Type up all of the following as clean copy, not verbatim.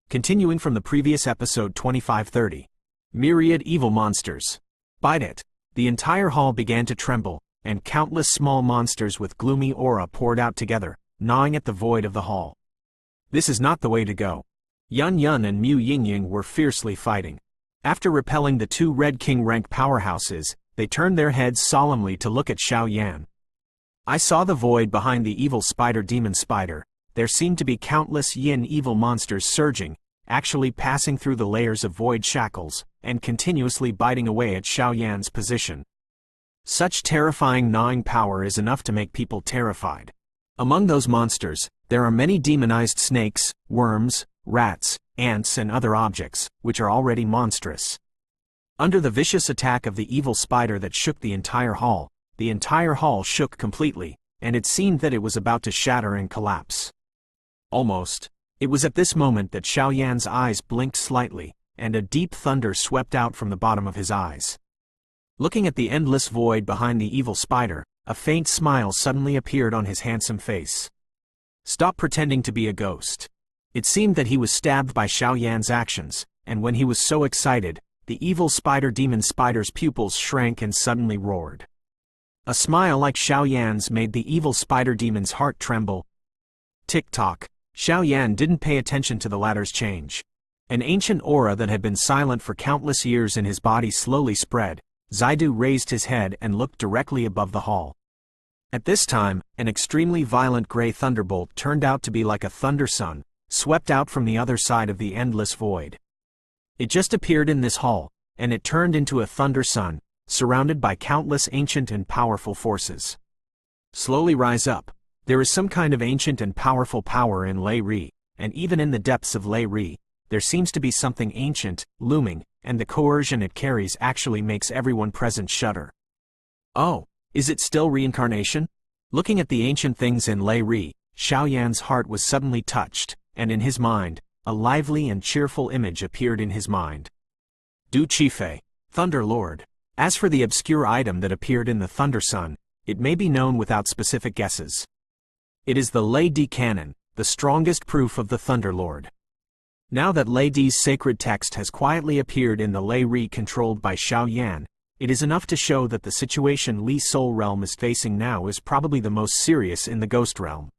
Continuing from the previous episode 2530. Myriad evil monsters. Btth. The entire hall began to tremble, and countless small monsters with gloomy aura poured out together, gnawing at the void of the hall. This is not the way to go. Yun Yun and Mu Yingying were fiercely fighting. After repelling the two Red King rank powerhouses, they turned their heads solemnly to look at Xiao Yan. I saw the void behind the evil spider demon spider. There seemed to be countless yin evil monsters surging, actually passing through the layers of void shackles, and continuously biting away at Xiao Yan's position. Such terrifying gnawing power is enough to make people terrified. Among those monsters, there are many demonized snakes, worms, rats, ants and other objects, which are already monstrous. Under the vicious attack of the evil spider that shook the entire hall shook completely, and it seemed that it was about to shatter and collapse. Almost. It was at this moment that Xiao Yan's eyes blinked slightly, and a deep thunder swept out from the bottom of his eyes. Looking at the endless void behind the evil spider, a faint smile suddenly appeared on his handsome face. Stop pretending to be a ghost. It seemed that he was stabbed by Xiao Yan's actions, and when he was so excited, the evil spider demon spider's pupils shrank and suddenly roared. A smile like Xiao Yan's made the evil spider demon's heart tremble. Tick-tock. Xiao Yan didn't pay attention to the latter's change. An ancient aura that had been silent for countless years in his body slowly spread. Zaidu raised his head and looked directly above the hall. At this time, an extremely violent gray thunderbolt turned out to be like a thunder sun, swept out from the other side of the endless void. It just appeared in this hall, and it turned into a thunder sun, surrounded by countless ancient and powerful forces. Slowly rise up. There is some kind of ancient and powerful power in Lei Ri, and even in the depths of Lei Ri, there seems to be something ancient, looming, and the coercion it carries actually makes everyone present shudder. Oh, is it still reincarnation? Looking at the ancient things in Lei Ri, Xiao Yan's heart was suddenly touched, and in his mind, a lively and cheerful image appeared in his mind. Du Qifei, Thunder Lord. As for the obscure item that appeared in the Thunder Sun, it may be known without specific guesses. It is the Lei Di Canon, the strongest proof of the Thunder Lord. Now that Lei Di's sacred text has quietly appeared in the Lei Ri controlled by Xiao Yan, it is enough to show that the situation Li Soul Realm is facing now is probably the most serious in the Ghost Realm.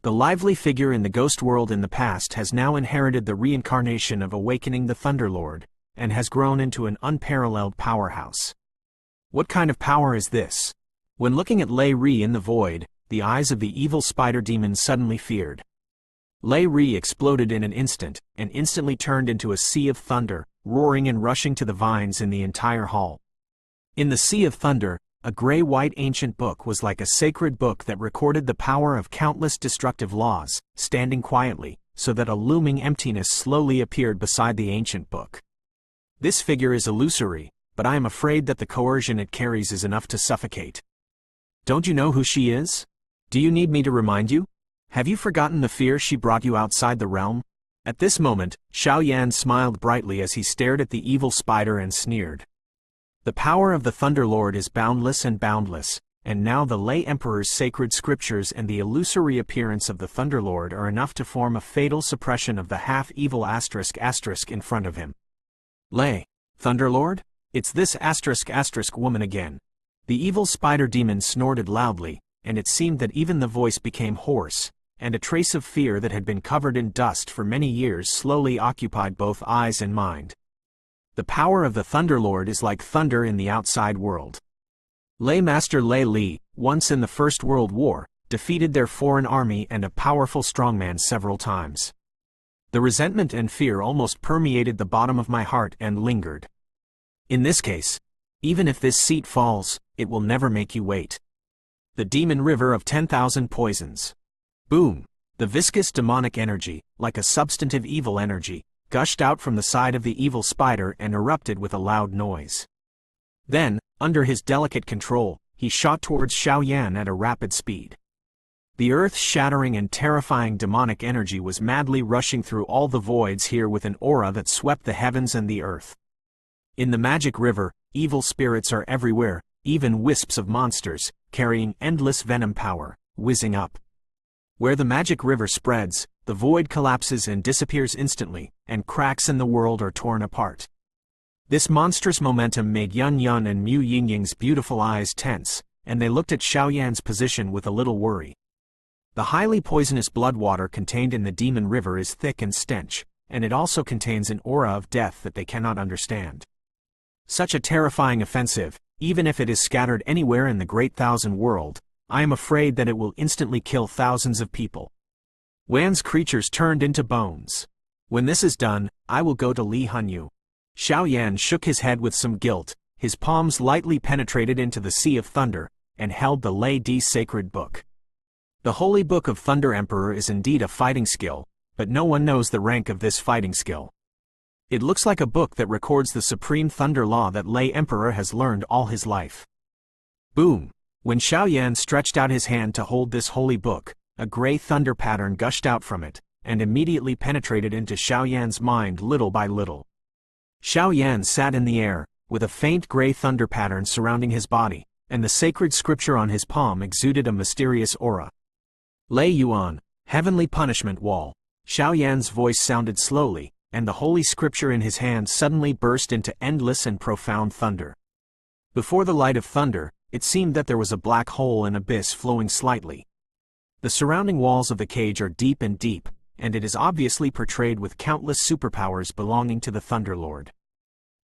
The lively figure in the Ghost World in the past has now inherited the reincarnation of awakening the Thunder Lord, and has grown into an unparalleled powerhouse. What kind of power is this? When looking at Lei Ri in the void, the eyes of the evil spider demon suddenly feared. Lei Ri exploded in an instant, and instantly turned into a sea of thunder, roaring and rushing to the vines in the entire hall. In the sea of thunder, a gray-white ancient book was like a sacred book that recorded the power of countless destructive laws, standing quietly, so that a looming emptiness slowly appeared beside the ancient book. This figure is illusory, but I am afraid that the coercion it carries is enough to suffocate. Don't you know who she is? Do you need me to remind you? Have you forgotten the fear she brought you outside the realm? At this moment, Xiao Yan smiled brightly as he stared at the evil spider and sneered. The power of the Thunder Lord is boundless and boundless, and now the Lei Emperor's sacred scriptures and the illusory appearance of the Thunder Lord are enough to form a fatal suppression of the half-evil ** in front of him. Lei, Thunder Lord? It's this ** woman again. The evil spider demon snorted loudly, and it seemed that even the voice became hoarse, and a trace of fear that had been covered in dust for many years slowly occupied both eyes and mind. The power of the Thunder Lord is like thunder in the outside world. Lei Master Lei Li, once in the First World War, defeated their foreign army and a powerful strongman several times. The resentment and fear almost permeated the bottom of my heart and lingered. In this case, even if this seat falls, it will never make you wait. The demon river of 10,000 poisons. Boom! The viscous demonic energy, like a substantive evil energy, gushed out from the side of the evil spider and erupted with a loud noise. Then, under his delicate control, he shot towards Xiao Yan at a rapid speed. The earth-shattering and terrifying demonic energy was madly rushing through all the voids here with an aura that swept the heavens and the earth. In the magic river, evil spirits are everywhere, even wisps of monsters, carrying endless venom power, whizzing up. Where the magic river spreads, the void collapses and disappears instantly, and cracks in the world are torn apart. This monstrous momentum made Yun Yun and Mu Yingying's beautiful eyes tense, and they looked at Xiaoyan's position with a little worry. The highly poisonous blood water contained in the demon river is thick and stench, and it also contains an aura of death that they cannot understand. Such a terrifying offensive, even if it is scattered anywhere in the Great Thousand World, I am afraid that it will instantly kill thousands of people. Wan's creatures turned into bones. When this is done, I will go to Li Hanyu. Xiaoyan shook his head with some guilt, his palms lightly penetrated into the Sea of Thunder, and held the Lei Di sacred book. The Holy Book of Thunder Emperor is indeed a fighting skill, but no one knows the rank of this fighting skill. It looks like a book that records the supreme thunder law that Lei Emperor has learned all his life. Boom! When Xiaoyan stretched out his hand to hold this holy book, a gray thunder pattern gushed out from it, and immediately penetrated into Xiaoyan's mind little by little. Xiaoyan sat in the air, with a faint gray thunder pattern surrounding his body, and the sacred scripture on his palm exuded a mysterious aura. Lei Yuan, Heavenly Punishment Wall. Xiaoyan's voice sounded slowly, and the holy scripture in his hand suddenly burst into endless and profound thunder. Before the light of thunder, it seemed that there was a black hole and abyss flowing slightly. The surrounding walls of the cage are deep, and it is obviously portrayed with countless superpowers belonging to the Thunder Lord.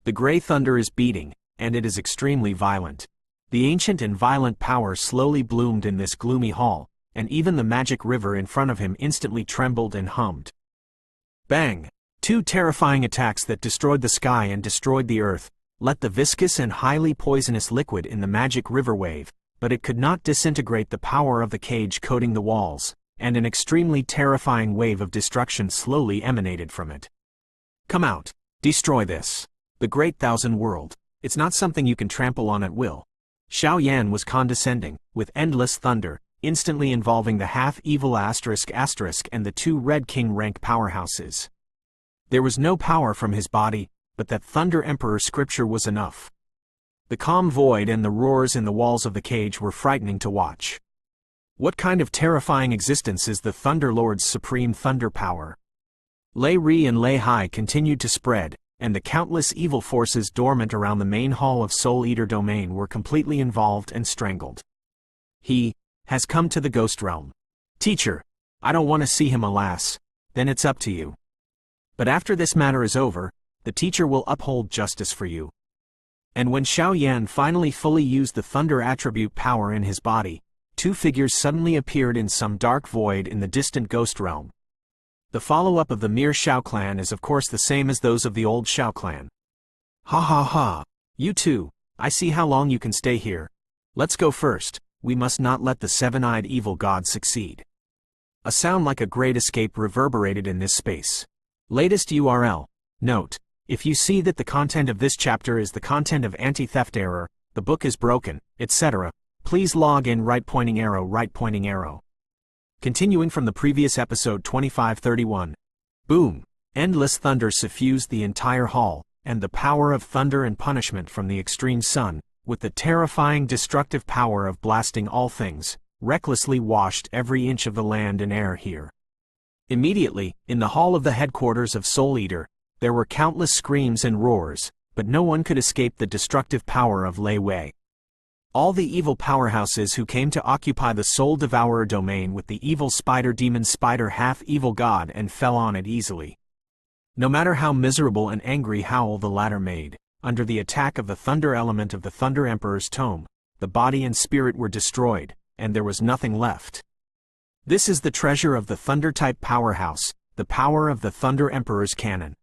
The gray thunder is beating, and it is extremely violent. The ancient and violent power slowly bloomed in this gloomy hall, and even the magic river in front of him instantly trembled and hummed. Bang! Two terrifying attacks that destroyed the sky and destroyed the earth, let the viscous and highly poisonous liquid in the magic river wave, but it could not disintegrate the power of the cage coating the walls, and an extremely terrifying wave of destruction slowly emanated from it. Come out! Destroy this! The Great Thousand World, it's not something you can trample on at will. Xiaoyan was condescending, with endless thunder, instantly involving the half-evil asterisk and the two Red King rank powerhouses. There was no power from his body, but that Thunder Emperor scripture was enough. The calm void and the roars in the walls of the cage were frightening to watch. What kind of terrifying existence is the Thunder Lord's supreme thunder power? Lei Ri and Lei Hai continued to spread, and the countless evil forces dormant around the main hall of Soul Eater domain were completely involved and strangled. He has come to the Ghost Realm. Teacher, I don't want to see him, alas. Then it's up to you. But after this matter is over, the teacher will uphold justice for you. And when Xiaoyan finally fully used the thunder attribute power in his body, two figures suddenly appeared in some dark void in the distant Ghost Realm. The follow-up of the Mir Xiao clan is of course the same as those of the old Xiao clan. Ha ha ha! You two, I see how long you can stay here. Let's go first, we must not let the seven-eyed evil god succeed. A sound like a great escape reverberated in this space. Latest URL. Note: if you see that the content of this chapter is the content of anti-theft error, the book is broken, etc., please log in right pointing arrow. Continuing from the previous episode 2531. Boom! Endless thunder suffused the entire hall, and the power of thunder and punishment from the extreme sun, with the terrifying destructive power of blasting all things, recklessly washed every inch of the land and air here. Immediately, in the hall of the headquarters of Soul Eater, there were countless screams and roars, but no one could escape the destructive power of Lei Wei. All the evil powerhouses who came to occupy the Soul Devourer domain with the evil spider demon spider half-evil god and fell on it easily. No matter how miserable and angry howl the latter made, under the attack of the thunder element of the Thunder Emperor's tome, the body and spirit were destroyed, and there was nothing left. This is the treasure of the Thunder-type powerhouse, the power of the Thunder Emperor's cannon.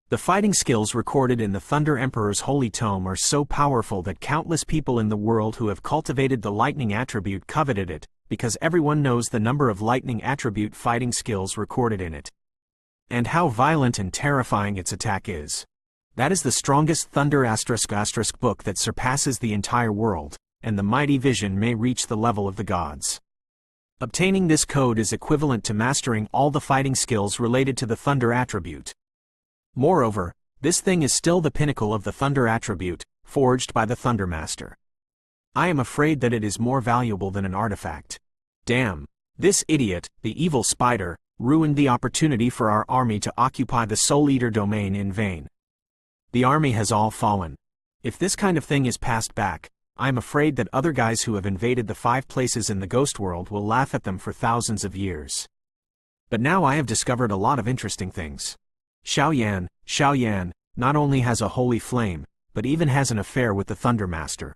The fighting skills recorded in the Thunder Emperor's holy tome are so powerful that countless people in the world who have cultivated the lightning attribute coveted it, because everyone knows the number of lightning attribute fighting skills recorded in it. And how violent and terrifying its attack is. That is the strongest Thunder ** book that surpasses the entire world, and the mighty vision may reach the level of the gods. Obtaining this code is equivalent to mastering all the fighting skills related to the Thunder attribute. Moreover, this thing is still the pinnacle of the Thunder attribute, forged by the Thunder Master. I am afraid that it is more valuable than an artifact. Damn! This idiot, the evil spider, ruined the opportunity for our army to occupy the Soul Eater domain in vain. The army has all fallen. If this kind of thing is passed back, I am afraid that other guys who have invaded the 5 places in the ghost world will laugh at them for thousands of years. But now I have discovered a lot of interesting things. Xiao Yan, not only has a holy flame, but even has an affair with the Thunder Master.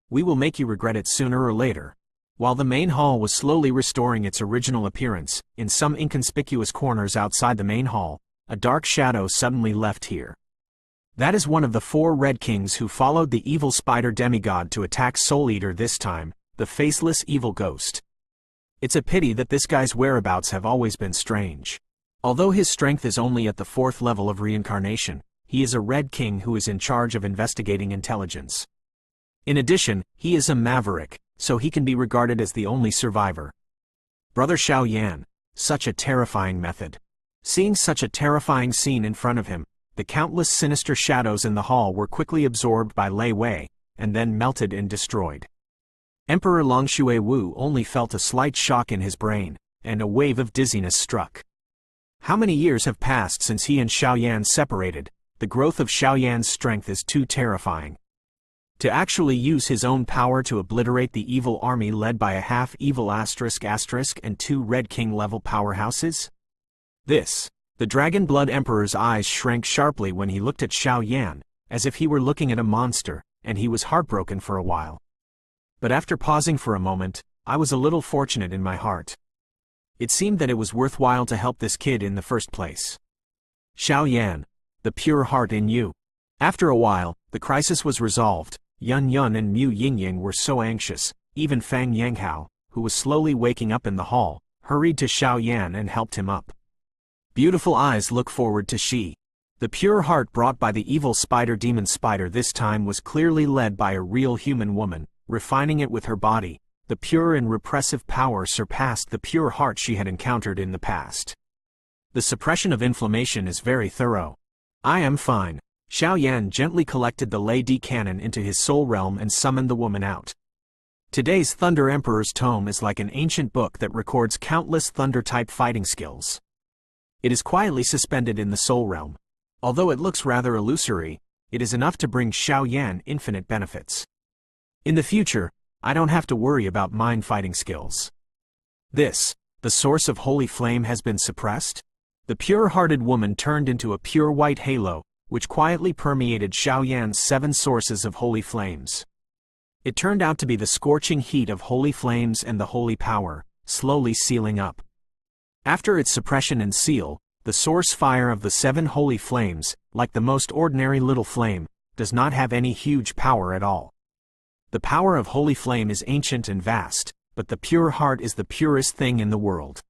We will make you regret it sooner or later. While the main hall was slowly restoring its original appearance, in some inconspicuous corners outside the main hall, a dark shadow suddenly left here. That is one of the 4 Red Kings who followed the evil spider demigod to attack Soul Eater this time, the faceless evil ghost. It's a pity that this guy's whereabouts have always been strange. Although his strength is only at the 4th level of reincarnation, he is a Red King who is in charge of investigating intelligence. In addition, he is a maverick, so he can be regarded as the only survivor. Brother Xiao Yan, such a terrifying method. Seeing such a terrifying scene in front of him, the countless sinister shadows in the hall were quickly absorbed by Lei Wei, and then melted and destroyed. Emperor Longshui Wu only felt a slight shock in his brain, and a wave of dizziness struck. How many years have passed since he and Xiao Yan separated? The growth of Xiao Yan's strength is too terrifying. To actually use his own power to obliterate the evil army led by a half-evil *** and 2 Red King level powerhouses? The Dragon Blood Emperor's eyes shrank sharply when he looked at Xiao Yan, as if he were looking at a monster, and he was heartbroken for a while. But after pausing for a moment, I was a little fortunate in my heart. It seemed that it was worthwhile to help this kid in the first place. Xiao Yan, the pure heart in you. After a while, the crisis was resolved. Yun Yun and Mu Yingying were so anxious, even Fang Yanghao, who was slowly waking up in the hall, hurried to Xiao Yan and helped him up. Beautiful eyes look forward to Shi. The pure heart brought by the evil demon spider this time was clearly led by a real human woman, refining it with her body. The pure and repressive power surpassed the pure heart she had encountered in the past. The suppression of inflammation is very thorough. I am fine. Xiao Yan gently collected the Lei Di cannon into his soul realm and summoned the woman out. Today's Thunder Emperor's tome is like an ancient book that records countless thunder-type fighting skills. It is quietly suspended in the soul realm. Although it looks rather illusory, it is enough to bring Xiao Yan infinite benefits. In the future, I don't have to worry about mind fighting skills. The source of holy flame has been suppressed? The pure-hearted woman turned into a pure white halo, which quietly permeated Xiao Yan's 7 sources of holy flames. It turned out to be the scorching heat of holy flames and the holy power, slowly sealing up. After its suppression and seal, the source fire of the 7 holy flames, like the most ordinary little flame, does not have any huge power at all. The power of holy flame is ancient and vast, but the pure heart is the purest thing in the world.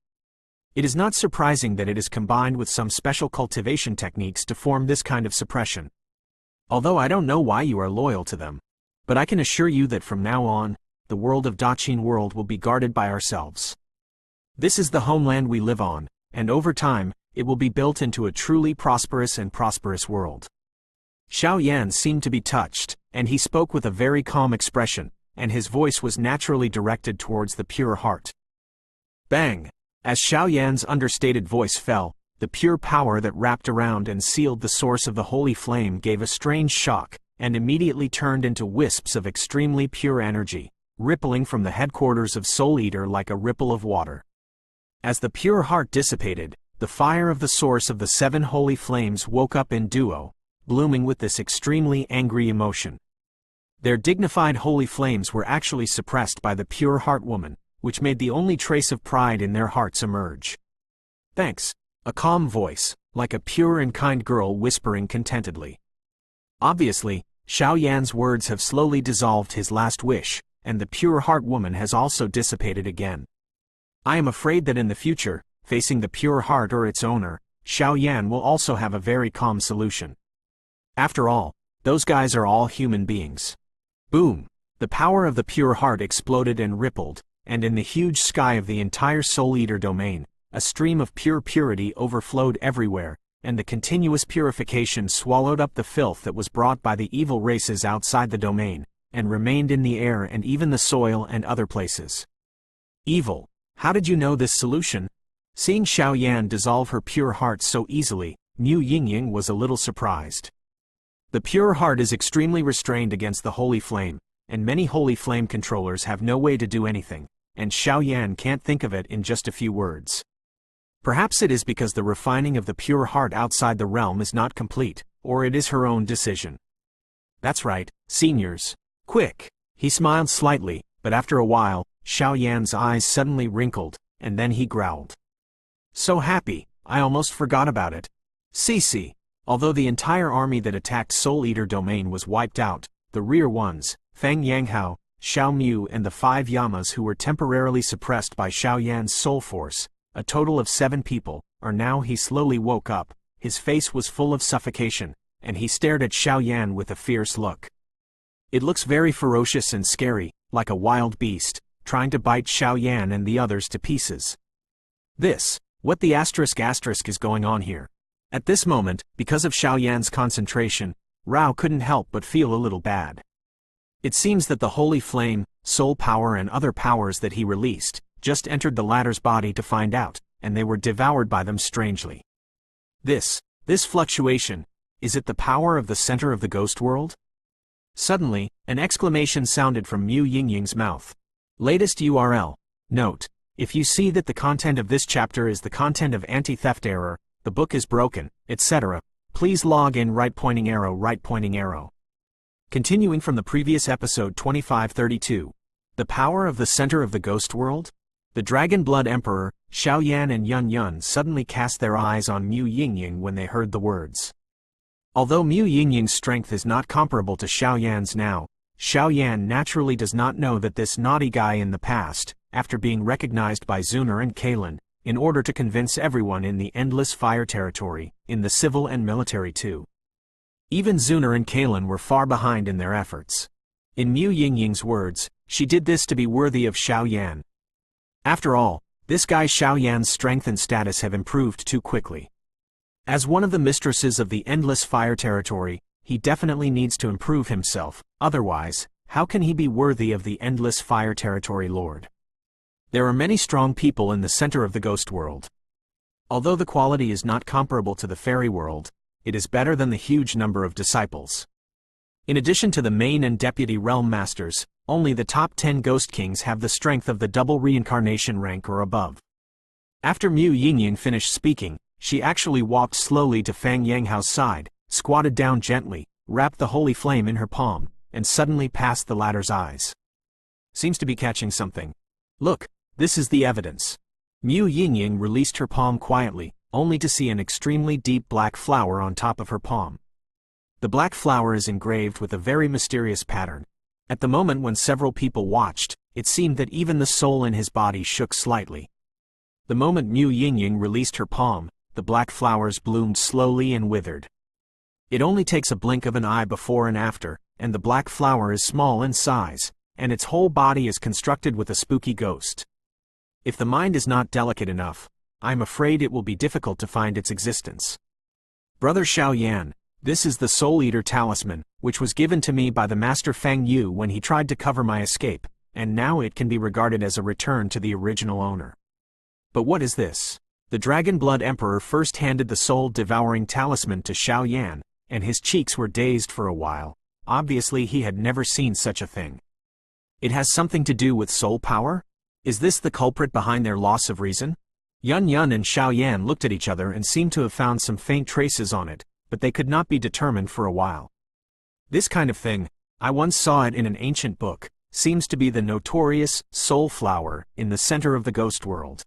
It is not surprising that it is combined with some special cultivation techniques to form this kind of suppression. Although I don't know why you are loyal to them, but I can assure you that from now on, the world of Daqin world will be guarded by ourselves. This is the homeland we live on, and over time, it will be built into a truly prosperous world. Xiao Yan seemed to be touched, and he spoke with a very calm expression, and his voice was naturally directed towards the pure heart. Bang! As Xiao Yan's understated voice fell, the pure power that wrapped around and sealed the source of the holy flame gave a strange shock, and immediately turned into wisps of extremely pure energy, rippling from the headquarters of Soul Eater like a ripple of water. As the pure heart dissipated, the fire of the source of the 7 holy flames woke up in duo, blooming with this extremely angry emotion. Their dignified holy flames were actually suppressed by the pure heart woman, which made the only trace of pride in their hearts emerge. Thanks. A calm voice, like a pure and kind girl whispering contentedly. Obviously, Xiao Yan's words have slowly dissolved his last wish, and the pure heart woman has also dissipated again. I am afraid that in the future, facing the pure heart or its owner, Xiao Yan will also have a very calm solution. After all, those guys are all human beings. Boom! The power of the pure heart exploded and rippled, and in the huge sky of the entire Soul Eater domain, a stream of pure purity overflowed everywhere, and the continuous purification swallowed up the filth that was brought by the evil races outside the domain, and remained in the air and even the soil and other places. Evil. How did you know this solution? Seeing Xiao Yan dissolve her pure heart so easily, Mu Yingying was a little surprised. The pure heart is extremely restrained against the holy flame, and many holy flame controllers have no way to do anything, and Xiao Yan can't think of it in just a few words. Perhaps it is because the refining of the pure heart outside the realm is not complete, or it is her own decision. That's right, seniors. Quick! He smiled slightly, but after a while, Xiao Yan's eyes suddenly wrinkled, and then he growled. So happy, I almost forgot about it. CC. Although the entire army that attacked Soul Eater domain was wiped out, the rear ones, Fang Yanghao, Xiao Mu and the 5 Yamas who were temporarily suppressed by Xiao Yan's soul force, a total of 7 people, are now. He slowly woke up, his face was full of suffocation, and he stared at Xiao Yan with a fierce look. It looks very ferocious and scary, like a wild beast, trying to bite Xiao Yan and the others to pieces. What the asterisk is going on here? At this moment, because of Xiao Yan's concentration, Rao couldn't help but feel a little bad. It seems that the holy flame, soul power and other powers that he released, just entered the latter's body to find out, and they were devoured by them strangely. This fluctuation, is it the power of the center of the ghost world? Suddenly, an exclamation sounded from Mu Yingying's mouth. Latest URL. Note: if you see that the content of this chapter is the content of anti-theft error, the book is broken, etc., please log in right pointing arrow. Continuing from the previous episode 2532. The power of the center of the ghost world? The Dragon Blood Emperor, Xiao Yan and Yun Yun suddenly cast their eyes on Mu Yingying when they heard the words. Although Mu Yingying's strength is not comparable to Xiao Yan's now, Xiao Yan naturally does not know that this naughty guy in the past, after being recognized by Zuner and Kalen, in order to convince everyone in the Endless Fire territory, in the civil and military too. Even Zuner and Kalen were far behind in their efforts. In Mu Yingying's words, she did this to be worthy of Xiao Yan. After all, this guy Xiao Yan's strength and status have improved too quickly. As one of the mistresses of the Endless Fire territory, he definitely needs to improve himself, otherwise, how can he be worthy of the Endless Fire territory lord? There are many strong people in the center of the ghost world. Although the quality is not comparable to the fairy world, it is better than the huge number of disciples. In addition to the main and deputy realm masters, only the top 10 ghost kings have the strength of the double reincarnation rank or above. After Mu Yingying finished speaking, she actually walked slowly to Fang Yanghao's side, squatted down gently, wrapped the holy flame in her palm, and suddenly passed the latter's eyes. Seems to be catching something. Look, this is the evidence. Mu Yingying released her palm quietly, only to see an extremely deep black flower on top of her palm. The black flower is engraved with a very mysterious pattern. At the moment when several people watched, it seemed that even the soul in his body shook slightly. The moment Mu Yingying released her palm, the black flowers bloomed slowly and withered. It only takes a blink of an eye before and after, and the black flower is small in size, and its whole body is constructed with a spooky ghost. If the mind is not delicate enough, I am afraid it will be difficult to find its existence. Brother Xiao Yan, this is the Soul Eater talisman, which was given to me by the Master Feng Yu when he tried to cover my escape, and now it can be regarded as a return to the original owner. But what is this? The Dragon Blood Emperor first handed the soul-devouring talisman to Xiao Yan, and his cheeks were dazed for a while. Obviously he had never seen such a thing. It has something to do with soul power? Is this the culprit behind their loss of reason? Yun Yun and Xiao Yan looked at each other and seemed to have found some faint traces on it, but they could not be determined for a while. This kind of thing, I once saw it in an ancient book, seems to be the notorious soul flower in the center of the ghost world.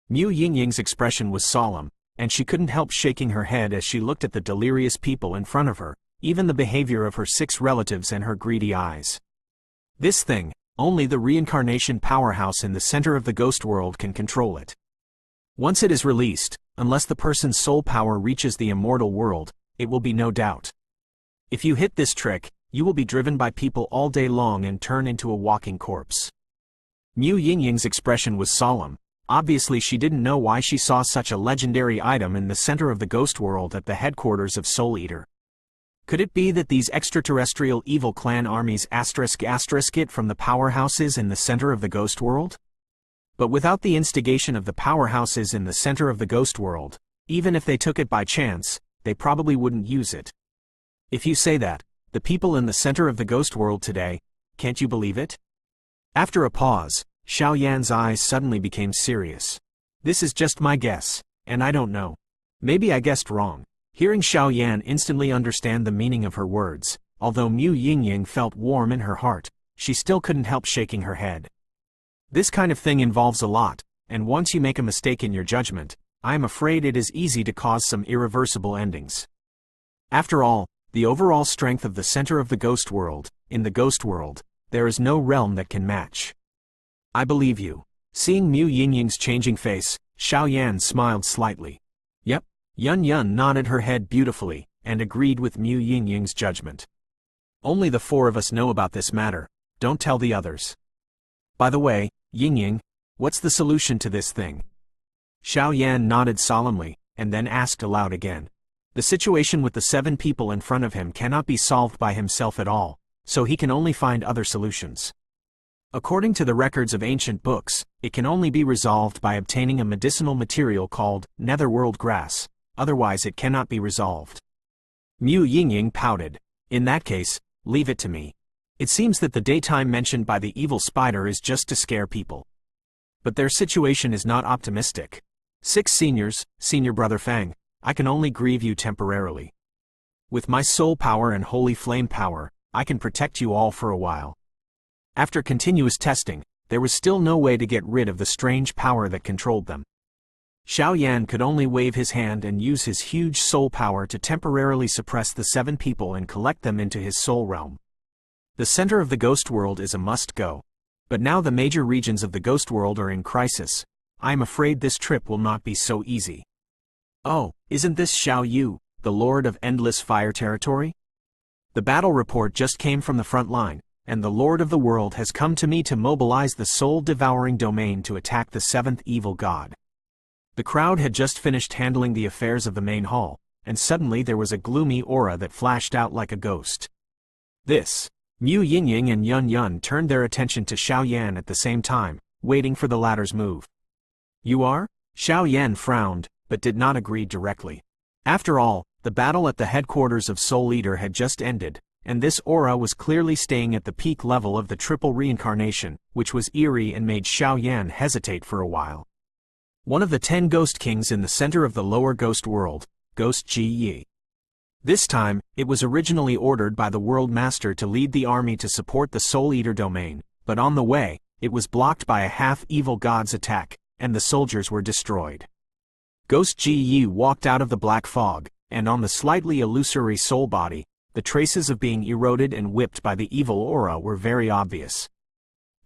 Mu Yingying's expression was solemn, and she couldn't help shaking her head as she looked at the delirious people in front of her, even the behavior of her 6 relatives and her greedy eyes. This thing, only the reincarnation powerhouse in the center of the ghost world can control it. Once it is released, unless the person's soul power reaches the immortal world, it will be no doubt. If you hit this trick, you will be driven by people all day long and turn into a walking corpse. Mu Yingying's expression was solemn. Obviously she didn't know why she saw such a legendary item in the center of the ghost world at the headquarters of Soul Eater. Could it be that these extraterrestrial evil clan armies *** it from the powerhouses in the center of the ghost world? But without the instigation of the powerhouses in the center of the ghost world, even if they took it by chance, they probably wouldn't use it. If you say that, the people in the center of the ghost world today, can't you believe it? After a pause, Xiao Yan's eyes suddenly became serious. This is just my guess, and I don't know. Maybe I guessed wrong. Hearing Xiao Yan instantly understand the meaning of her words, although Mu Yingying felt warm in her heart, she still couldn't help shaking her head. This kind of thing involves a lot, and once you make a mistake in your judgment, I am afraid it is easy to cause some irreversible endings. After all, the overall strength of the center of the ghost world, in the ghost world, there is no realm that can match. I believe you. Seeing Mu Yingying's changing face, Xiao Yan smiled slightly. Yep, Yun Yun nodded her head beautifully, and agreed with Mu Yingying's judgment. Only the four of us know about this matter, don't tell the others. By the way, Yingying, what's the solution to this thing? Xiao Yan nodded solemnly, and then asked aloud again. The situation with the 7 people in front of him cannot be solved by himself at all, so he can only find other solutions. According to the records of ancient books, it can only be resolved by obtaining a medicinal material called netherworld grass, otherwise it cannot be resolved. Mu Yingying pouted. In that case, leave it to me. It seems that the daytime mentioned by the evil spider is just to scare people. But their situation is not optimistic. 6 seniors, Senior Brother Fang, I can only grieve you temporarily. With my soul power and holy flame power, I can protect you all for a while. After continuous testing, there was still no way to get rid of the strange power that controlled them. Xiao Yan could only wave his hand and use his huge soul power to temporarily suppress the 7 people and collect them into his soul realm. The center of the ghost world is a must-go. But now the major regions of the ghost world are in crisis. I am afraid this trip will not be so easy. Oh, isn't this Xiao Yu, the Lord of Endless Fire Territory? The battle report just came from the front line, and the Lord of the World has come to me to mobilize the soul-devouring domain to attack the 7th evil god. The crowd had just finished handling the affairs of the main hall, and suddenly there was a gloomy aura that flashed out like a ghost. This. Mu Yingying and Yun Yun turned their attention to Xiao Yan at the same time, waiting for the latter's move. You are? Xiao Yan frowned, but did not agree directly. After all, the battle at the headquarters of Soul Eater had just ended, and this aura was clearly staying at the peak level of the triple reincarnation, which was eerie and made Xiao Yan hesitate for a while. One of the 10 ghost kings in the center of the lower ghost world, Ghost Ji Yi. This time, it was originally ordered by the World Master to lead the army to support the Soul Eater domain, but on the way, it was blocked by a half-evil god's attack, and the soldiers were destroyed. Ghost Ji Yi walked out of the black fog, and on the slightly illusory soul body, the traces of being eroded and whipped by the evil aura were very obvious.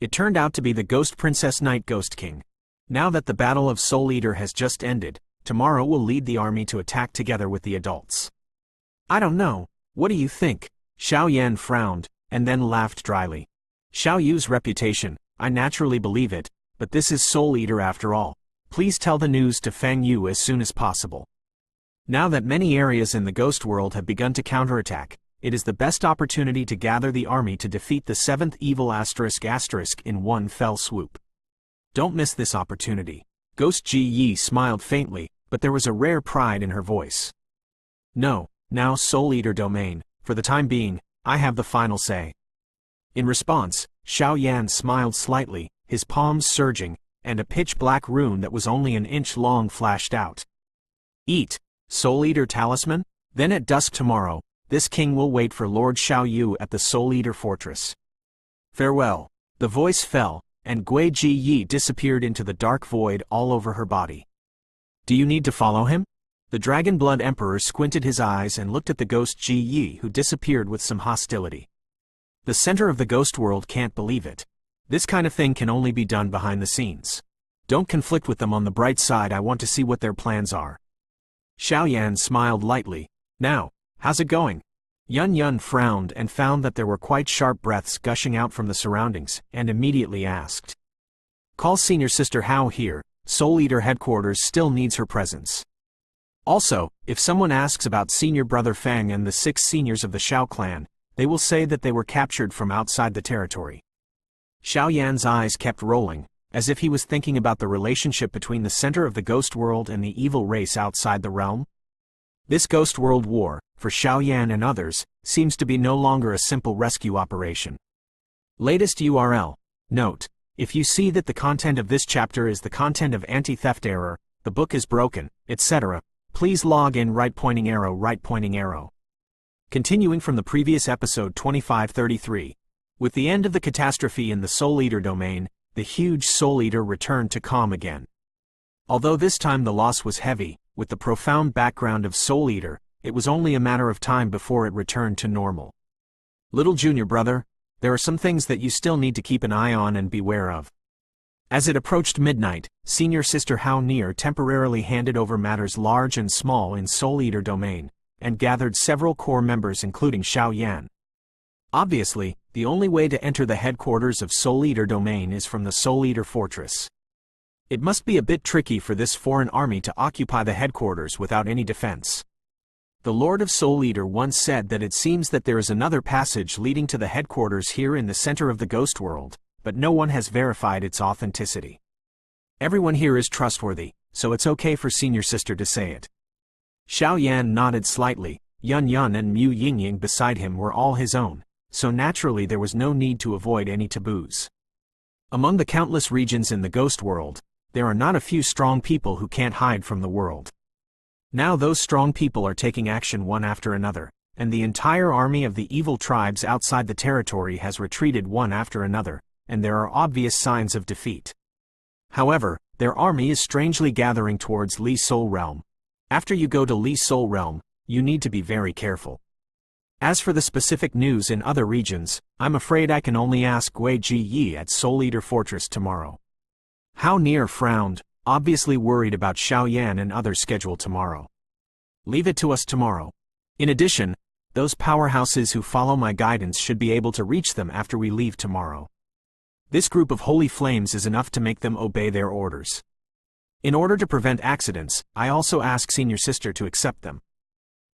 It turned out to be the Ghost Princess Night Ghost King. Now that the Battle of Soul Eater has just ended, tomorrow we'll lead the army to attack together with the adults. I don't know, what do you think? Xiao Yan frowned, and then laughed dryly. Xiao Yu's reputation, I naturally believe it, but this is Soul Eater after all. Please tell the news to Fang Yu as soon as possible. Now that many areas in the ghost world have begun to counterattack, it is the best opportunity to gather the army to defeat the 7th evil ** in one fell swoop. Don't miss this opportunity. Ghost Ji Yi smiled faintly, but there was a rare pride in her voice. No, now Soul Eater domain, for the time being, I have the final say. In response, Xiao Yan smiled slightly, his palms surging, and a pitch-black rune that was only an inch long flashed out. Eat, Soul Eater talisman? Then at dusk tomorrow, this king will wait for Lord Xiao Yu at the Soul Eater fortress. Farewell. The voice fell, and Gui Ji Yi disappeared into the dark void all over her body. Do you need to follow him? The Dragon Blood Emperor squinted his eyes and looked at the ghost Ji Yi, who disappeared with some hostility. The center of the ghost world can't believe it. This kind of thing can only be done behind the scenes. Don't conflict with them. On the bright side, I want to see what their plans are. Xiao Yan smiled lightly. Now, how's it going? Yun Yun frowned and found that there were quite sharp breaths gushing out from the surroundings, and immediately asked. Call Senior Sister Hao here, Soul Eater headquarters still needs her presence. Also, if someone asks about Senior Brother Fang and the 6 seniors of the Xiao clan, they will say that they were captured from outside the territory. Xiao Yan's eyes kept rolling, as if he was thinking about the relationship between the center of the ghost world and the evil race outside the realm. This ghost world war, for Xiaoyan and others, seems to be no longer a simple rescue operation. Latest URL. Note: if you see that the content of this chapter is the content of anti-theft error, the book is broken, etc., please log in right pointing arrow. Continuing from the previous episode 2533. With the end of the catastrophe in the Soul Eater domain, the huge Soul Eater returned to calm again. Although this time the loss was heavy, with the profound background of Soul Eater, it was only a matter of time before it returned to normal. Little junior brother, there are some things that you still need to keep an eye on and beware of. As it approached midnight, senior sister Hao Near temporarily handed over matters large and small in Soul Eater domain, and gathered several core members including Xiaoyan. Obviously, the only way to enter the headquarters of Soul Eater domain is from the Soul Eater fortress. It must be a bit tricky for this foreign army to occupy the headquarters without any defense. The Lord of Soul Eater once said that it seems that there is another passage leading to the headquarters here in the center of the ghost world, but no one has verified its authenticity. Everyone here is trustworthy, so it's okay for senior sister to say it. Xiaoyan nodded slightly. Yun Yun and Mu Yingying beside him were all his own, so naturally there was no need to avoid any taboos. Among the countless regions in the ghost world, there are not a few strong people who can't hide from the world. Now those strong people are taking action one after another, and the entire army of the evil tribes outside the territory has retreated one after another, and there are obvious signs of defeat. However, their army is strangely gathering towards Li Soul Realm. After you go to Li Soul Realm, you need to be very careful. As for the specific news in other regions, I'm afraid I can only ask Gui Ji Yi at Soul Eater Fortress tomorrow. Hao Near frowned, obviously worried about Xiaoyan and others scheduled tomorrow. Leave it to us tomorrow. In addition, those powerhouses who follow my guidance should be able to reach them after we leave tomorrow. This group of holy flames is enough to make them obey their orders. In order to prevent accidents, I also ask senior sister to accept them.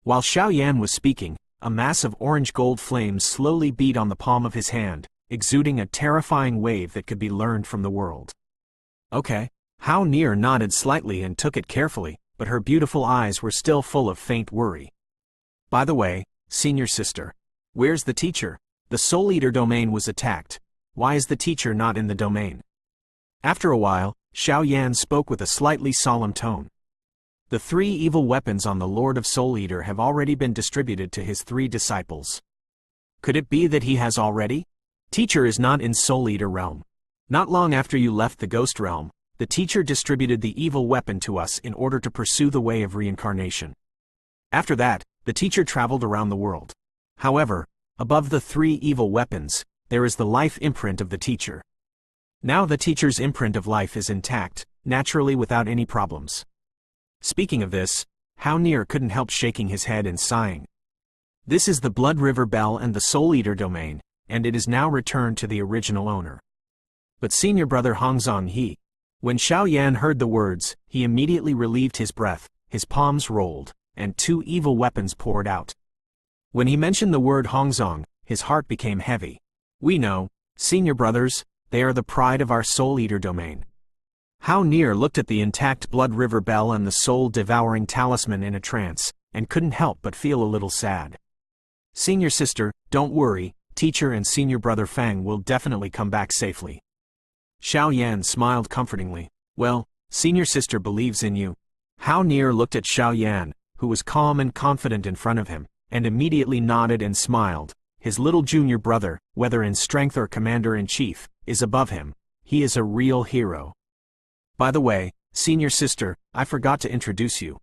While Xiaoyan was speaking, a mass of orange-gold flames slowly beat on the palm of his hand, exuding a terrifying wave that could be learned from the world. Okay. Hao Near nodded slightly and took it carefully, but her beautiful eyes were still full of faint worry. By the way, senior sister, where's the teacher? The Soul Eater domain was attacked. Why is the teacher not in the domain? After a while, Xiaoyan spoke with a slightly solemn tone. The 3 evil weapons on the Lord of Soul Eater have already been distributed to his 3 disciples. Could it be that he has already? Teacher is not in Soul Eater realm. Not long after you left the ghost realm, the teacher distributed the evil weapon to us in order to pursue the way of reincarnation. After that, the teacher traveled around the world. However, above the 3 evil weapons, there is the life imprint of the teacher. Now the teacher's imprint of life is intact, naturally without any problems. Speaking of this, Hao Near couldn't help shaking his head and sighing. This is the Blood River Bell and the Soul Eater domain, and it is now returned to the original owner. But senior brother Hongzong He. When Xiaoyan heard the words, he immediately relieved his breath, his palms rolled, and 2 evil weapons poured out. When he mentioned the word Hongzong, his heart became heavy. We know, senior brothers, they are the pride of our Soul Eater domain. Hao Near looked at the intact Blood River Bell and the soul-devouring talisman in a trance, and couldn't help but feel a little sad. Senior sister, don't worry, teacher and senior brother Fang will definitely come back safely. Xiaoyan smiled comfortingly. Well, senior sister believes in you. Hao Near looked at Xiaoyan, who was calm and confident in front of him, and immediately nodded and smiled. His little junior brother, whether in strength or commander-in-chief, is above him. He is a real hero. By the way, senior sister, I forgot to introduce you.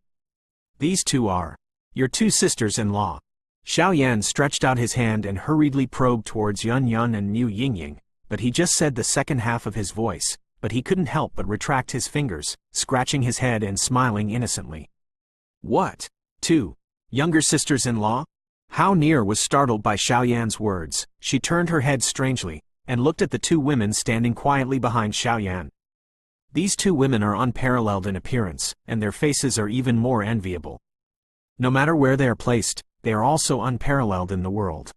These 2 are your 2 sisters-in-law. Xiaoyan stretched out his hand and hurriedly probed towards Yun Yun and Mu Yingying, but he just said the second half of his voice, but he couldn't help but retract his fingers, scratching his head and smiling innocently. What? 2 younger sisters-in-law? Hao Near was startled by Xiaoyan's words. She turned her head strangely, and looked at the 2 women standing quietly behind Xiaoyan. These 2 women are unparalleled in appearance, and their faces are even more enviable. No matter where they are placed, they are also unparalleled in the world.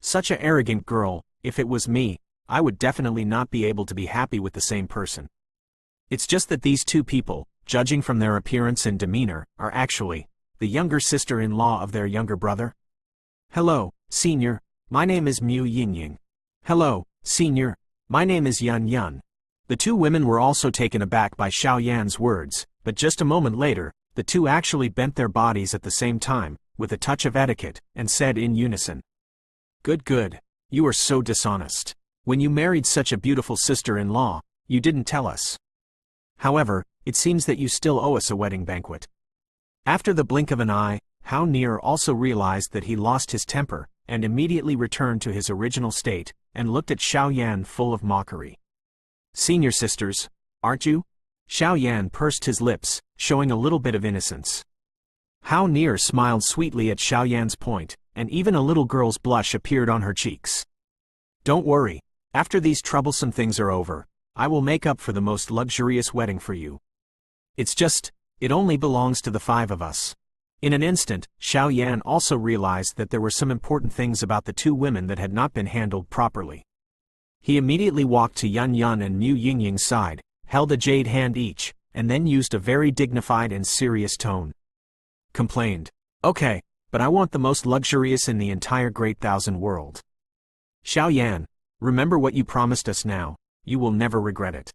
Such a arrogant girl, if it was me, I would definitely not be able to be happy with the same person. It's just that these two people, judging from their appearance and demeanor, are actually the younger sister-in-law of their younger brother. Hello, Senior. My name is Mu Yingying. Hello, Senior. My name is Yun Yun. The two women were also taken aback by Xiao Yan's words, but just a moment later, the two actually bent their bodies at the same time, with a touch of etiquette, and said in unison, "Good, good. You are so dishonest. When you married such a beautiful sister-in-law, you didn't tell us. However, it seems that you still owe us a wedding banquet." After the blink of an eye, Hao Nier also realized that he lost his temper, and immediately returned to his original state, and looked at Xiao Yan full of mockery. "Senior sisters, aren't you?" Xiao Yan pursed his lips, showing a little bit of innocence. Hao Nier smiled sweetly at Xiao Yan's point, and even a little girl's blush appeared on her cheeks. "Don't worry, after these troublesome things are over, I will make up for the most luxurious wedding for you. It's just, it only belongs to the five of us." In an instant, Xiao Yan also realized that there were some important things about the two women that had not been handled properly. He immediately walked to Yun Yun and Mu Yingying's side, held a jade hand each, and then used a very dignified and serious tone. Complained, "Okay, but I want the most luxurious in the entire Great Thousand World. Xiao Yan, remember what you promised us now, you will never regret it."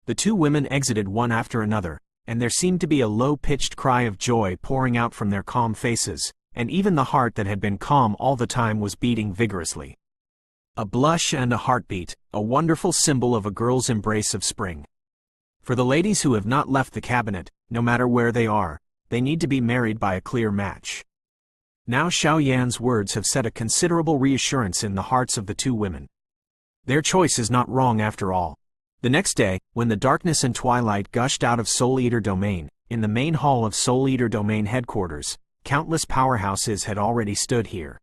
The two women exited one after another, and there seemed to be a low-pitched cry of joy pouring out from their calm faces, and even the heart that had been calm all the time was beating vigorously. A blush and a heartbeat, a wonderful symbol of a girl's embrace of spring. For the ladies who have not left the cabinet, no matter where they are, they need to be married by a clear match. Now Xiao Yan's words have set a considerable reassurance in the hearts of the two women. Their choice is not wrong after all. The next day, when the darkness and twilight gushed out of Soul Eater Domain, in the main hall of Soul Eater Domain headquarters, countless powerhouses had already stood here.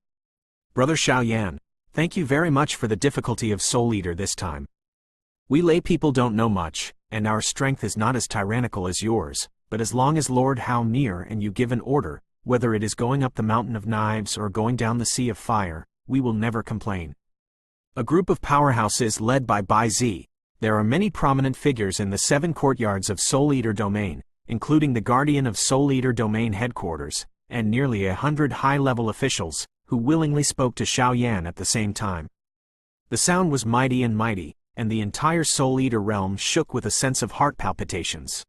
"Brother Xiao Yan, thank you very much for the difficulty of Soul Eater this time. We lay people don't know much, and our strength is not as tyrannical as yours, but as long as Lord Hao Nier and you give an order, whether it is going up the mountain of knives or going down the sea of fire, we will never complain." A group of powerhouses led by Bai Zi. There are many prominent figures in the 7 courtyards of Soul Eater Domain, including the Guardian of Soul Eater Domain headquarters, and nearly 100 high-level officials, who willingly spoke to Xiao Yan at the same time. The sound was mighty, and the entire Soul Eater realm shook with a sense of heart palpitations.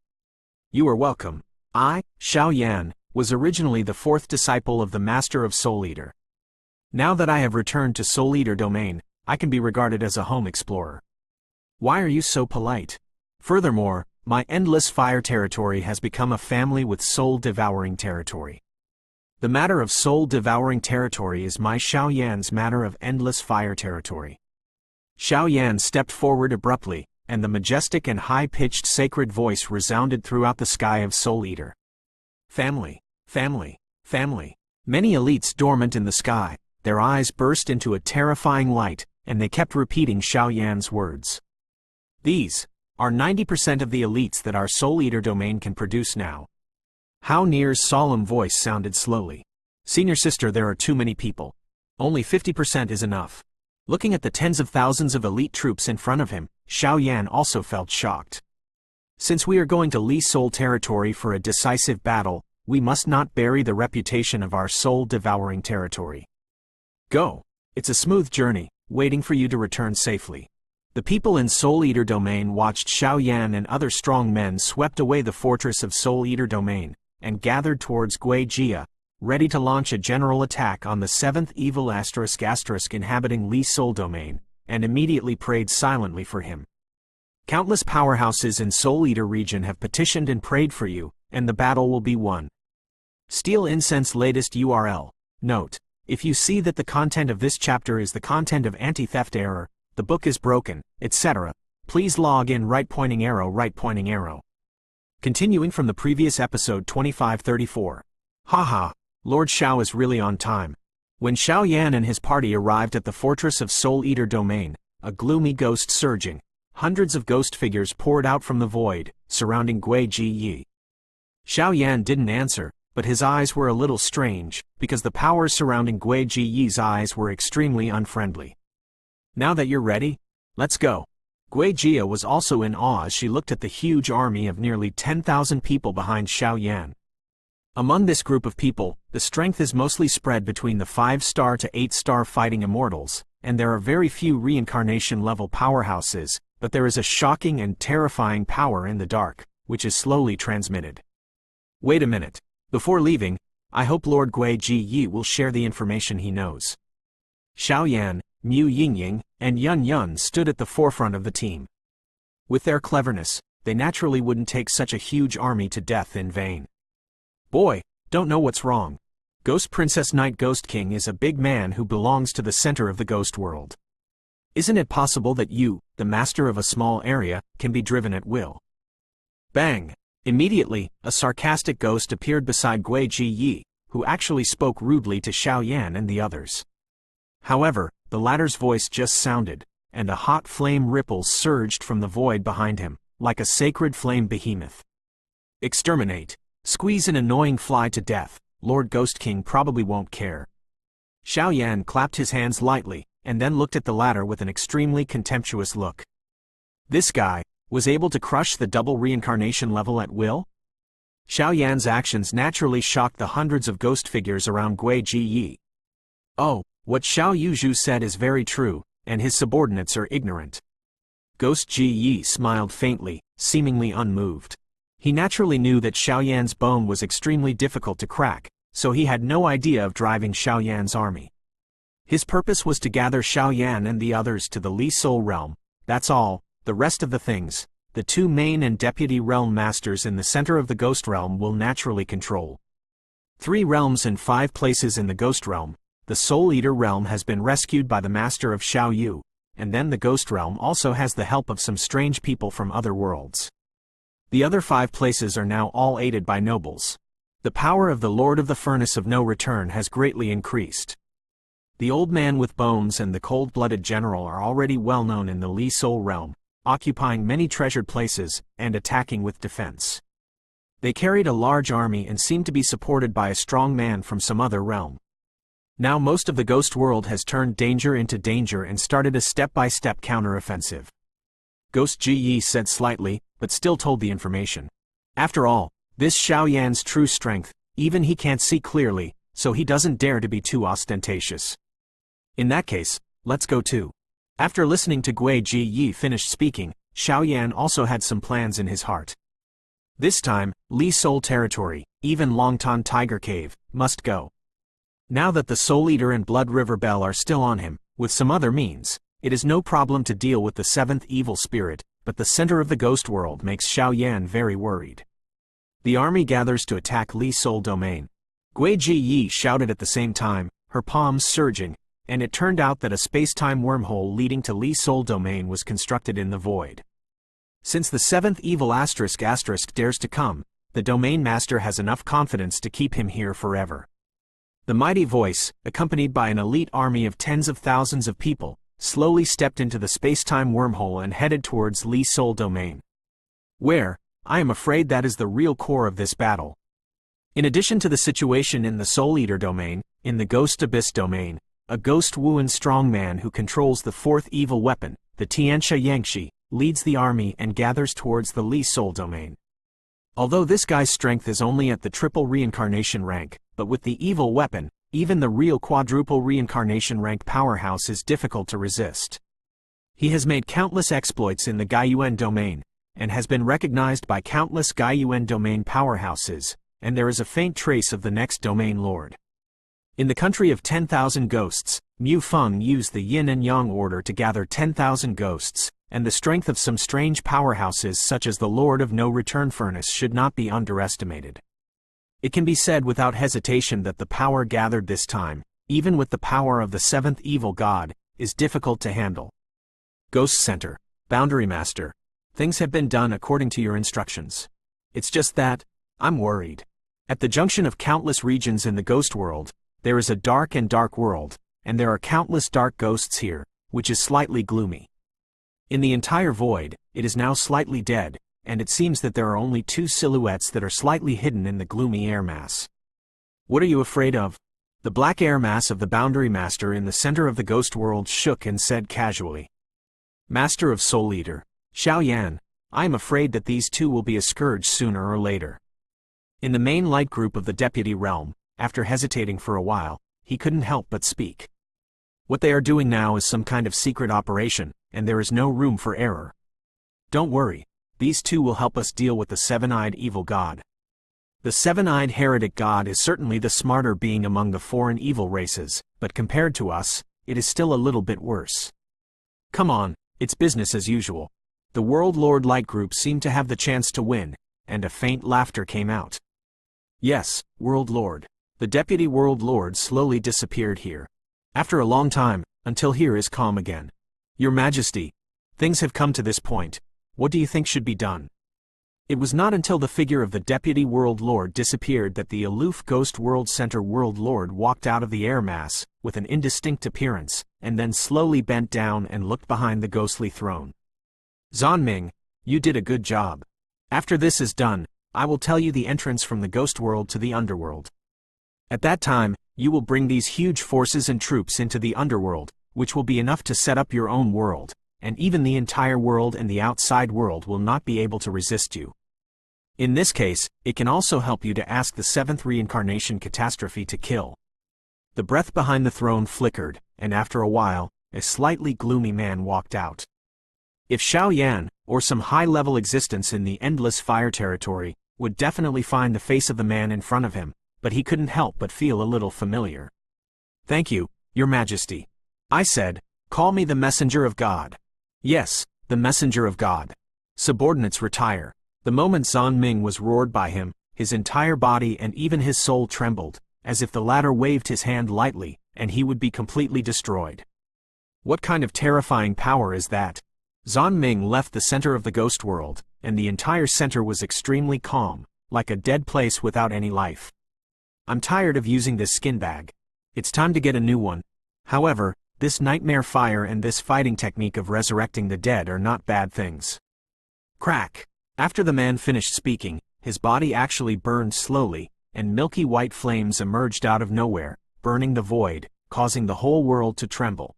"You are welcome. I, Xiao Yan, was originally the 4th disciple of the Master of Soul Eater. Now that I have returned to Soul Eater Domain, I can be regarded as a home explorer. Why are you so polite? Furthermore, my endless fire territory has become a family with soul-devouring territory. The matter of soul-devouring territory is my Xiao Yan's matter of endless fire territory." Xiao Yan stepped forward abruptly, and the majestic and high-pitched sacred voice resounded throughout the sky of Soul Eater. "Family, family, family." Many elites dormant in the sky, their eyes burst into a terrifying light, and they kept repeating Xiao Yan's words. "These are 90% of the elites that our Soul Eater Domain can produce now." Hao Nier's solemn voice sounded slowly. "Senior sister, there are too many people. Only 50% is enough." Looking at the tens of thousands of elite troops in front of him, Xiao Yan also felt shocked. "Since we are going to Li Soul territory for a decisive battle, we must not bury the reputation of our soul-devouring territory. Go. It's a smooth journey, waiting for you to return safely." The people in Soul Eater Domain watched Xiao Yan and other strong men swept away the fortress of Soul Eater Domain, and gathered towards Guijia, ready to launch a general attack on the 7th evil *** inhabiting Li Soul Domain, and immediately prayed silently for him. Countless powerhouses in Soul Eater region have petitioned and prayed for you, and the battle will be won. Steal Incense latest URL. Note: if you see that the content of this chapter is the content of anti-theft error, the book is broken, etc., please log in right pointing arrow. Continuing from the previous episode 2534. Haha, Lord Xiao is really on time. When Xiao Yan and his party arrived at the fortress of Soul Eater Domain, a gloomy ghost surging, hundreds of ghost figures poured out from the void, surrounding Guijia. Xiao Yan didn't answer, but his eyes were a little strange, because the powers surrounding Guijia's eyes were extremely unfriendly. "Now that you're ready, Let's go. Guijia was also in awe as she looked at the huge army of nearly 10,000 people behind Xiao Yan. Among this group of people, the strength is mostly spread between the 5-star to 8-star fighting immortals, and there are very few reincarnation-level powerhouses, but there is a shocking and terrifying power in the dark, which is slowly transmitted. Wait a minute. Before leaving, I hope Lord Guijia will share the information he knows. Xiao Yan, Mu Yingying, and Yun Yun stood at the forefront of the team. With their cleverness, they naturally wouldn't take such a huge army to death in vain. Boy, don't know what's wrong. Ghost Princess Night Ghost King is a big man who belongs to the center of the ghost world. Isn't it possible that you, the master of a small area, can be driven at will? Bang! Immediately, a sarcastic ghost appeared beside Guijia, who actually spoke rudely to Xiao Yan and the others. However, the latter's voice just sounded, and a hot flame ripple surged from the void behind him, like a sacred flame behemoth. Exterminate. Squeeze an annoying fly to death. Lord Ghost King probably won't care. Xiao Yan clapped his hands lightly, and then looked at the latter with an extremely contemptuous look. This guy was able to crush the double reincarnation level at will? Xiao Yan's actions naturally shocked the hundreds of ghost figures around Guijia. Oh, what Xiao Yuzhu said is very true, and his subordinates are ignorant. Ghost Ji smiled faintly, seemingly unmoved. He naturally knew that Xiao Yan's bone was extremely difficult to crack, so he had no idea of driving Xiao Yan's army. His purpose was to gather Xiao Yan and the others to the Li Soul realm. That's all. The rest of the things, the 2 main and deputy realm masters in the center of the ghost realm will naturally control. 3 realms and 5 places in the ghost realm. The Soul Eater realm has been rescued by the master of Xiao Yu, and then the ghost realm also has the help of some strange people from other worlds. The other 5 places are now all aided by nobles. The power of the Lord of the Furnace of No Return has greatly increased. The Old Man with Bones and the Cold-Blooded General are already well known in the Li Soul realm, occupying many treasured places, and attacking with defense. They carried a large army and seemed to be supported by a strong man from some other realm. Now most of the ghost world has turned danger into danger and started a step-by-step counteroffensive. Ghost Ji said slightly, but still told the information. After all, this Xiao Yan's true strength, even he can't see clearly, so he doesn't dare to be too ostentatious. In that case, let's go too. After listening to Guijia finish speaking, Xiao Yan also had some plans in his heart. This time, Li Soul territory, even Longtan Tiger Cave, must go. Now that the Soul Eater and Blood River Bell are still on him, with some other means, it is no problem to deal with the 7th evil spirit, but the center of the ghost world makes Xiao Yan very worried. The army gathers to attack Li Soul domain. Guijia shouted at the same time, her palms surging, and it turned out that a space-time wormhole leading to Li Soul domain was constructed in the void. Since the 7th evil asterisk dares to come, the domain master has enough confidence to keep him here forever. The mighty voice, accompanied by an elite army of tens of thousands of people, slowly stepped into the space-time wormhole and headed towards Li Soul domain. Where, I am afraid that is the real core of this battle. In addition to the situation in the Soul Eater domain, in the Ghost Abyss domain, a Ghost Wuan strongman who controls the 4th evil weapon, the Tianxia Yangshi, leads the army and gathers towards the Li Soul domain. Although this guy's strength is only at the triple reincarnation rank, but with the evil weapon, even the real quadruple reincarnation rank powerhouse is difficult to resist. He has made countless exploits in the Gaiyuan domain, and has been recognized by countless Gaiyuan domain powerhouses, and there is a faint trace of the next domain lord. In the country of 10,000 ghosts, Mu Feng used the Yin and Yang order to gather 10,000 ghosts, and the strength of some strange powerhouses such as the Lord of No Return Furnace should not be underestimated. It can be said without hesitation that the power gathered this time, even with the power of the 7th evil god, is difficult to handle. Ghost Center, Boundary Master, things have been done according to your instructions. It's just that, I'm worried. At the junction of countless regions in the ghost world, there is a dark world, and there are countless dark ghosts here, which is slightly gloomy. In the entire void, it is now slightly dead, and it seems that there are only 2 silhouettes that are slightly hidden in the gloomy air mass. What are you afraid of? The black air mass of the Boundary Master in the center of the ghost world shook and said casually. Master of Soul Eater, Xiao Yan, I am afraid that these two will be a scourge sooner or later. In the main light group of the deputy realm, after hesitating for a while, he couldn't help but speak. What they are doing now is some kind of secret operation, and there is no room for error. Don't worry, these two will help us deal with the seven-eyed evil god. The seven-eyed heretic god is certainly the smarter being among the foreign evil races, but compared to us, it is still a little bit worse. Come on, it's business as usual. The World Lord Light Group seemed to have the chance to win, and a faint laughter came out. Yes, World Lord. The Deputy World Lord slowly disappeared here. After a long time, until here is calm again. Your Majesty, things have come to this point. What do you think should be done? It was not until the figure of the Deputy World Lord disappeared that the aloof Ghost World Center World Lord walked out of the air mass, with an indistinct appearance, and then slowly bent down and looked behind the ghostly throne. Zanming, you did a good job. After this is done, I will tell you the entrance from the Ghost World to the Underworld. At that time, you will bring these huge forces and troops into the Underworld, which will be enough to set up your own world, and even the entire world and the outside world will not be able to resist you. In this case, it can also help you to ask the seventh reincarnation catastrophe to kill. The breath behind the throne flickered, and after a while, a slightly gloomy man walked out. If Xiao Yan, or some high-level existence in the endless fire territory, would definitely find the face of the man in front of him, but he couldn't help but feel a little familiar. Thank you, Your Majesty. I said, call me the Messenger of God. Yes, the Messenger of God. Subordinates retire. The moment Zanming was roared by him, his entire body and even his soul trembled, as if the latter waved his hand lightly, and he would be completely destroyed. What kind of terrifying power is that? Zanming left the center of the ghost world, and the entire center was extremely calm, like a dead place without any life. I'm tired of using this skin bag. It's time to get a new one. However, this nightmare fire and this fighting technique of resurrecting the dead are not bad things. Crack! After the man finished speaking, his body actually burned slowly, and milky white flames emerged out of nowhere, burning the void, causing the whole world to tremble.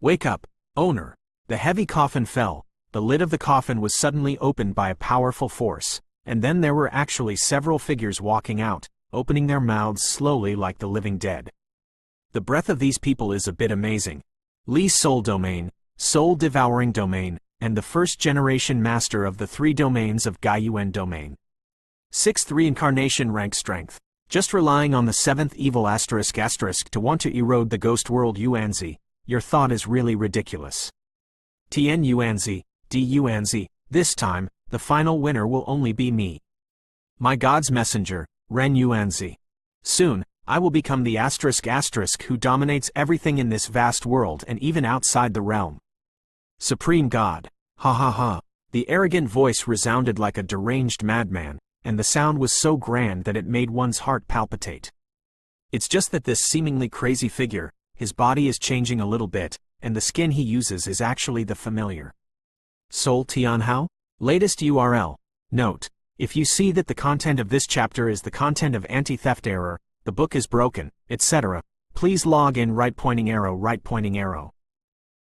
Wake up, owner! The heavy coffin fell, the lid of the coffin was suddenly opened by a powerful force, and then there were actually several figures walking out, opening their mouths slowly like the living dead. The breath of these people is a bit amazing. Li's soul domain, soul-devouring domain, and the first-generation master of the three domains of Gaiyuan domain. 6th reincarnation rank strength. Just relying on the 7th evil *** to want to erode the ghost world Yuanzi, your thought is really ridiculous. Tian Yuanzi, D Yuanzi, this time, the final winner will only be me. My God's messenger, Ren Yuanzi. Soon, I will become the ** who dominates everything in this vast world and even outside the realm. Supreme God. Ha ha ha. The arrogant voice resounded like a deranged madman, and the sound was so grand that it made one's heart palpitate. It's just that this seemingly crazy figure, his body is changing a little bit, and the skin he uses is actually the familiar Soul Tianhao? Latest URL. Note: if you see that the content of this chapter is the content of anti-theft error, the book is broken, etc., please log in right pointing arrow.